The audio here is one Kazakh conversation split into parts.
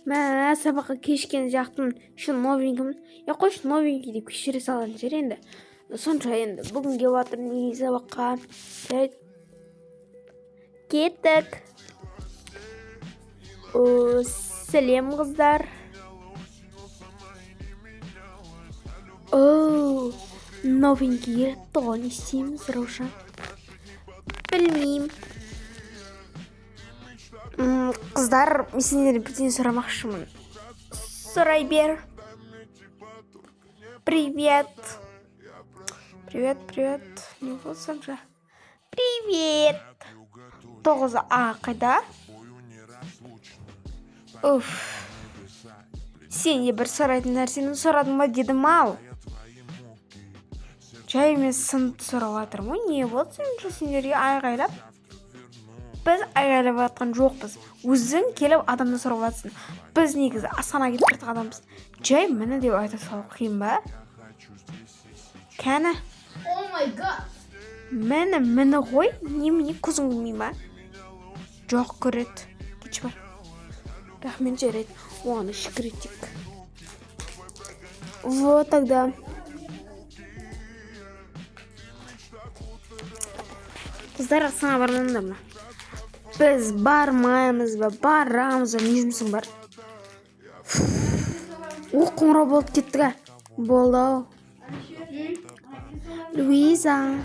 Мә, сабаққа кешкен жақтың шын новенькімін. Я қойшы новенький деп кешіре салатын жер енді. Сонша енді бүгін келіп жатырмын сабаққа. Жарайды. Кеттік. Сәлем қыздар. Новенький келіпті ғой, не істейміз, Раушан? Білмеймін. Қыздар, мен сендерден бірдеңе сұрамақшымын. Сұрай бер. Привет. Не болсам жа. Привет. 9А қайда? Сен де бір сұрайтын нәрсені сұрадың ба дедім ау. Жай емес сынып сұрап жатырмын. Не болды сендерге айғайлап? Біз айғайлап жатқан жоқпыз. Өзің келіп адамды сұрап жатсың. Біз негізі асхана кетіп жатқан адамбыз. Жай мені деп айта салу қиын ба? Кәні? Oh my god. Мені ғой, немене көзің көрмей ма? Жоқ, көреді. Кетші бар. Рахмет, жарайды. Оны шүкіретік. Вот тогда. Қыздар, асхана бармаңдар ма? Біз бармаймыз ба, барамыз ба, не жұмысың бар? Қоңырау болып кеттік ә? Болды ау. Луиза.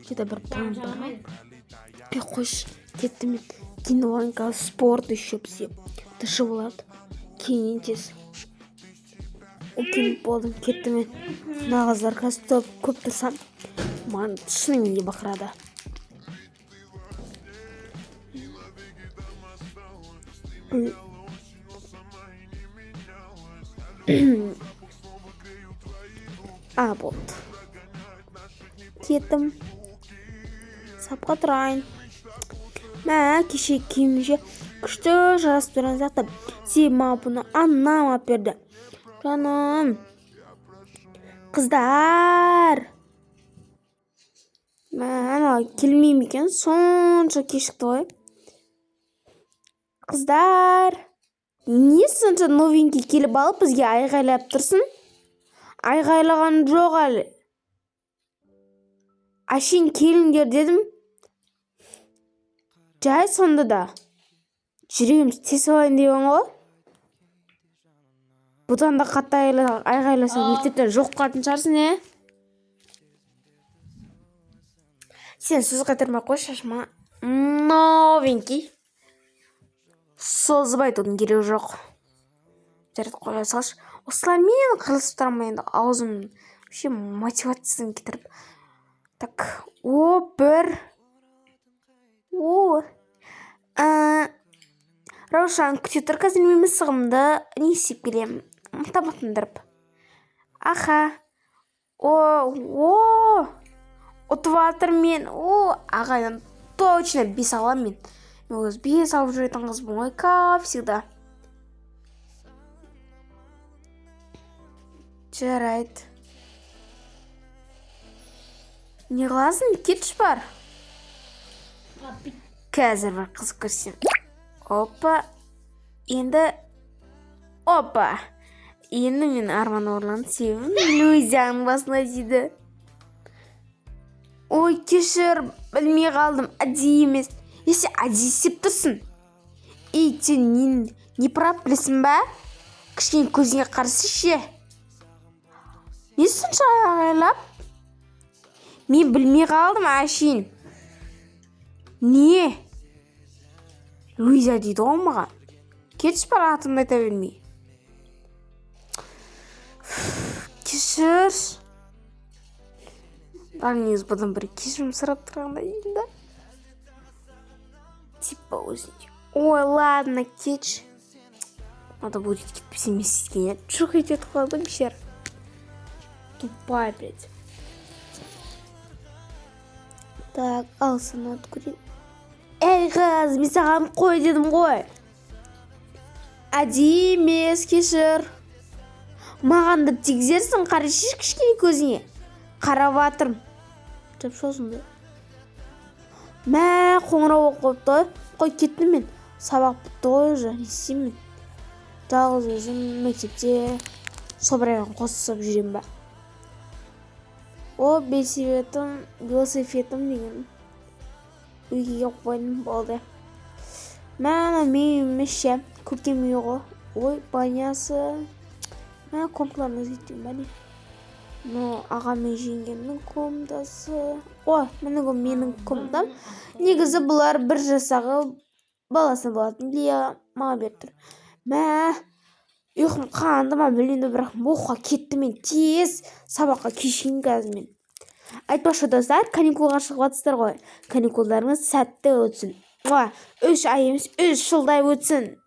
Где-то бір план бар ма? Қойш, кетті мен. Кейін оған қазір спорт еще бізге. Тышы болады. Кейін тез. Кейін болдым, кетті мен. Нағыздар қазір көп тұрсам. Маған шынымен де бақырады. Болды. Кеттім. Сапқа тұрайын. Мә, кеше киімше күшті жарасып тұрған сияқты. Себебі маған бұны анам алып берді. Жаным. Қыздар. Мә, келмейм екен, сонша кешікті ғой. Қыздар. Не сонша новенький келіп алып бізге айғайлап тұрсын? Айғайлаған жоқ әлі. Ашин келіңдер дедім. Жай сонда да. Жүрегіміз тез алайын дейін ғой. Бұдан да қатты айғайласам мектептен жоқ қатын шығарсың, Сен сөз қатырмай қой, шашыма. Новенький. Созып айтудың керегі жоқ. Жарайды, қоя салшы. Осылармен қырылысып тұрмай енді аузым вообще мотивациясын кетіріп. Так, бір. Раушан, күте тұр, қазір мен мысығымды не істеп келемін? Тамақтандырып. Аха. Ұтып жатыр мен. Ағайдан точно 5 алам мен. Мен өз 5 алып жүретін қызбын ғой, как всегда. Жарайды. Не қыласың? Кетші бар. Қазір бір қызық көрсем. Опа. Енді мен арман орланды себебім Луизаның басына тиді. Ой, кешір, білмей қалдым. Әдейі емес. Есе әдейі істеп тұрсың. Сен не прап білесің ба? Кішкене көзіңе қарсы ше. Не сонша айғайлап? Мен білмей қалдым, Ашин. Не? Луиза дейді ғой маған. Кетші бар, атымды айта бермей. Кешір. Негізі бұдан бір кешірім сұрап тұрғанда енді. Типа өзінде. Ой, ладно, кетші. Надо будет кетпесе емес еткен. Жоқ етеді қалды, бешер. Тупая, блядь. Так, ал саны откурин. Эй, қыз, мен саған қой дедім ғой. Әдейі емес, кешір. Маған да тигізерсің, қарашы кішкене көзіңе. Қарап жатырмын. Жап шолсың да. Мә, қоңырау қойыпты. Қой кеттім мен. Сабақ бітті ғой уже. Не істеймін? Жалғыз өзім мектепте собрайған қосып жүрем ба. О, велосипедім деген. Үйге қойдым болды. Мә, мен емес ше. Көктем үй ғой. Ой, банясы. Мә, компларымыз кеттім ба не? Но аға мен жеңгемнің комнатасы. О, менің комнатам. Негізі бұлар 1 жасағы баласына болатын. Лия маған беріп тұр. Мә, ұйқым қанды ма білмеймін, бірақ оқуға кеттім мен тез. Сабаққа кешейін қазір мен. Айтпақшы достар, каникулға шығып жатсыздар ғой. Каникулдарыңыз сәтті өтсін. 3 ай емес, 3 жылдай өтсін.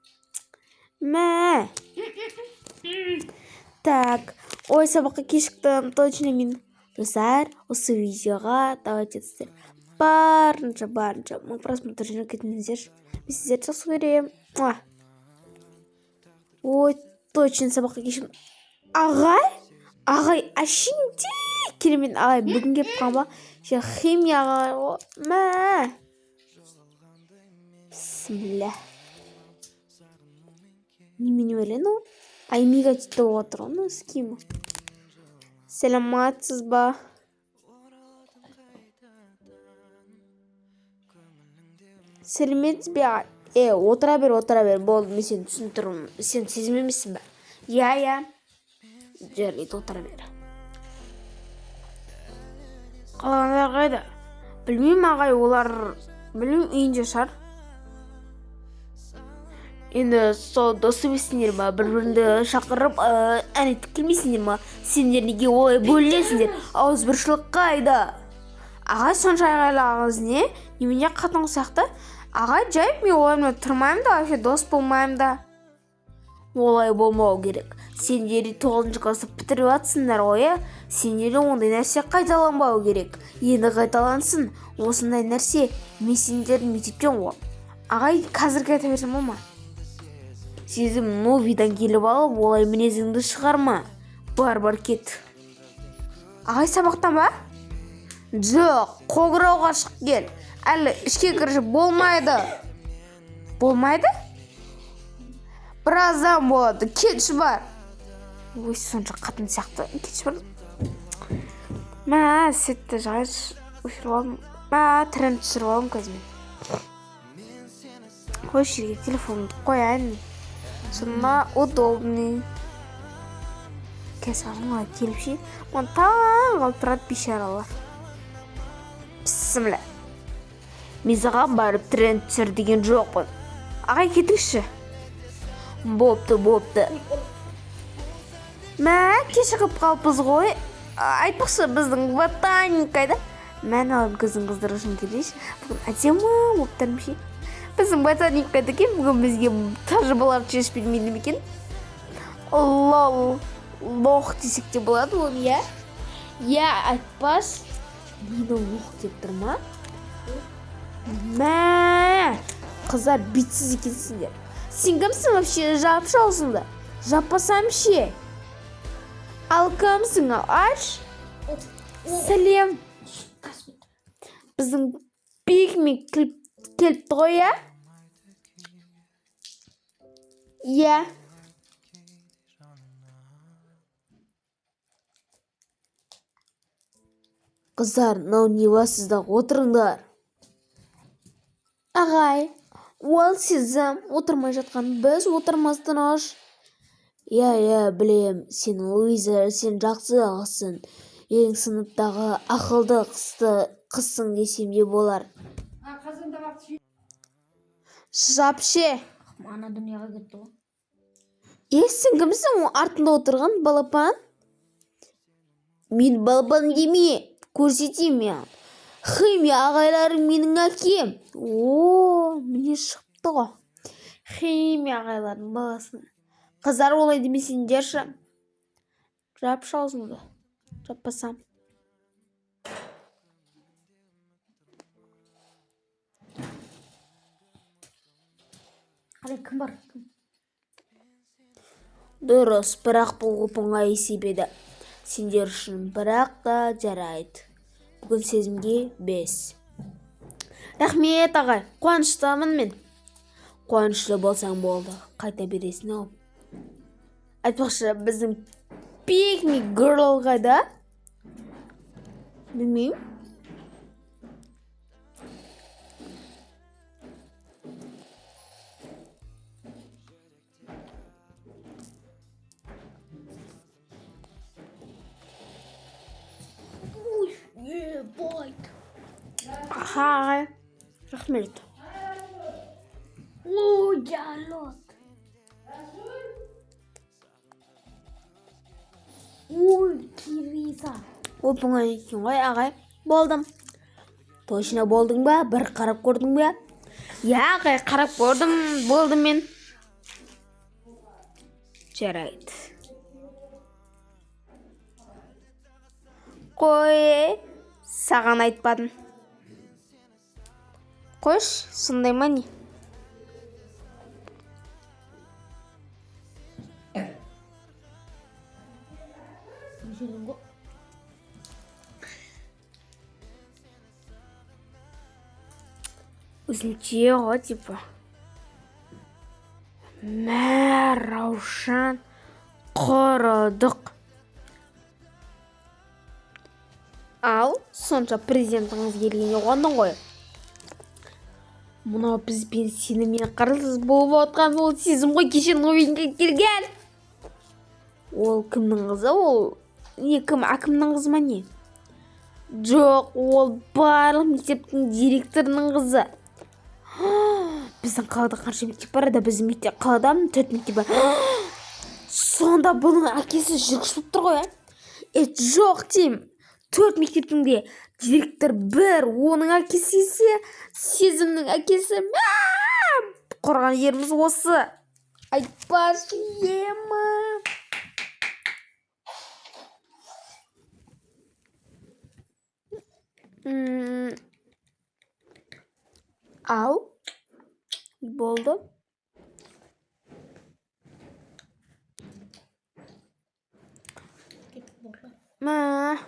Мә. Так, ой, сабаққа кешіктім, точно мен. Достар, осы видеоға давайте сіздер барынша 1000 просмотр жинап кетіңіздер. Мен сіздерді жақсы көремін. Ой, точно сабаққа кешіктім. Ағай, әшінде керемет ағай бүгін келіп қалған ба? Химия ағай ғой. Мә. Бісміллә. Немене ойлайын ол? Аймиға тетті отыр оны скима. Сәлематсыз ба? Сәлеметсіз бе ағай? Отыра бер. Болды, мен сені түсініп тұрмын. Сен сезімемесің ба? Я. Жарайды, отыра бер. Қалғандар қайда? Білмеймін ағай, олар үйінде шығар. Енді сол досы бесіңдер ма, бір-біріңді шақырып ән айтып келмейсіңдер ма? Сендер неге олай бөлінесіңдер? Ауызбіршілік қайда? Ағай сонша айғайлағыңыз не? Немене қатың сияқты? Ағай жай, мен олармен тұрмаймын да, вообще дос болмаймын да. Олай болмау керек. Сендер 9 класты бітіріп жатсыңдар ғой, сендер ондай нәрсе қайталанбау керек. Енді қайталансын. Осындай нәрсе мен сендердің мектептен ғой. Ағай қазір айта берсем болма? Сезім новидан келіп алып, олай мінезіңді шығарма. Бар кет. Ағай сабақтан ба? Жоқ, қоңырауға шығып кел. Әлі ішке кіріп болмайды. Болмайды? Біраздан болады. Кетші бар. Ой, сонша қатын сияқты. Кетші бар. Мә, сетті жағайшы. Өшіріп алдым. Мә, тренд түсіріп алдым қазір. Ой, жерге телефонымды қояйын. Сонда удобный. Кәсағыңа келіп ше. Мен таң қалып тұрады бейшаралар. Бісміллә. Мен саған барып тренд түсір деген жоқпын. Ағай кетіңізші. Бопты. Мә, кешігіп қалыппыз ғой. Айтпақшы біздің ботаникайда. Мән алып қыздыр үшін келейші. Бүгін әдемі болып тұрмын. Біздің ботаникайда екен, бүгін бізге тәжірибелер шешіп бермейді ме екен? Лох десек те болады оны, я? Я айтпас. Нені лох деп тұр ма? Мә, қыздар битсіз екенсіңдер. Сен кімсің вообще, жапшы аузыңды? Жаппасам ше. Ал кімсің ал, аш? Сәлем. Біздің пикник келіпті ғой, я? Я. Қыздар, нау не бассыздар, отырыңдар. Ағай, ол сізім отырмай жатқан, біз отырмастын аш. Я, білем, сен Луиза, сен жақсы ағысың. Ең сыныптағы ақылды қызсың десем де болар. Жапше. Ана дүнияға кетті ғой. Сен кімсің артында отырған балапан? Мен балапан деме, көрсетейін мен. Химия ағайларым менің әкем. Міне шықты ғой. Химия ағайларым баласына. Қыздар олай демесеңдерші. Жапшы аузыңды. Жаппасам. Кім бар? Дұрыс, бірақ бұл оңай есеп еді. Сендер үшін бірақ та жарайды. Бүгін сезімге 5. Рахмет ағай, қуаныштымын мен. Қуанышты болсаң болды, қайта бересің ау. Айтпақшы, біздің пикми гырл қайда? Білмеймін. Бой. Ағай, рахмет. Жалот. Кириса. Оп-оңай екен ғой ағай. Болдым. Точно болдың ба? Бір қарап көрдің бе? Я ағай, қарап көрдім, болдым мен. Жарайды. Қой, саған айтпадым. Қош, сондай ма не? Өзімше ғой, типа. Мә, Раушан, құрыдық. Ал, сонша президентіңіз келгенде қуандың ғой. Мынау бізбен сенімен қарсыз болып отқан ол сезім ғой, кешен ойынға келген. Ол кімнің қызы? Ол не, кім, әкімнің қызы ма не? Жоқ, ол барлық мектептің директорының қызы. Біздің қалада қанша мектеп бар еді? Біздің мектеп қалада 4 мектеп бар. Сонда бұның әкесі жүргізіп тұр ғой, жоқ деймін. 4 мектептің де директор бір, оның әкесі есе, сезімнің әкесі. Құрған жеріміз осы. Айтпашы ема. Ал, болды. Мә.